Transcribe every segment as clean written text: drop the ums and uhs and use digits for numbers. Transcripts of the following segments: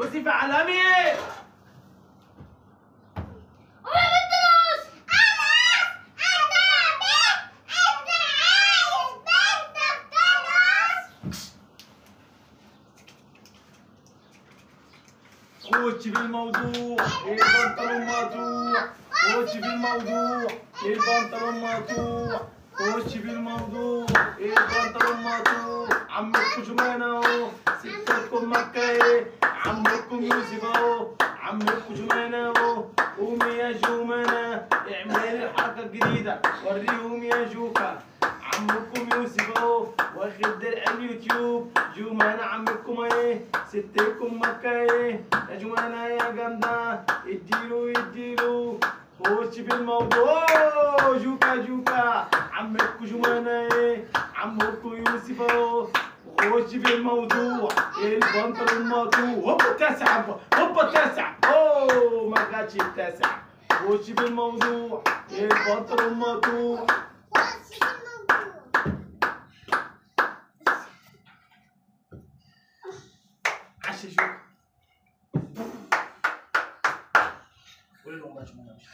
وصف عالمي. خش في الموضوع، البنطلون مقطوع. خش في الموضوع، البنطلون مقطوع. خش في الموضوع، البنطلون مقطوع. عمكم جمانة اهو، ستاتكم مكة ايه. عمكم يوسف اهو، عمكم جمانة اهو. قومي يا جمانة اعملي الحركة الجديدة، وريهم يا جوكا. عمكم يوسف اهو واخد درع اليوتيوب. جمانة عمكم ايه، ستكم مكة ايه. يا جمانة يا جامدة، اديله. خش في الموضوع، جوكا جوكا. عمكم جمانة ايه، عمكم يوسف اهو. خش في الموضوع، البنطلون مقطوع. هوبا التاسع، هوبا التاسع. اوه ما جاتش التاسع. خش في الموضوع، البنطلون مقطوع. عشا شوف. قولي لهم ماشي ماشي.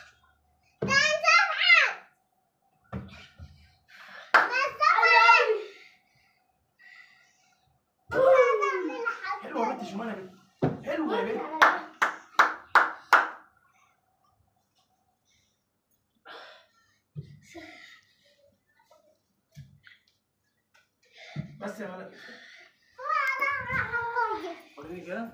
حلوة يا بنت جمانة يا بنت، حلوة يا بنت. بس يا ملك وريني كده.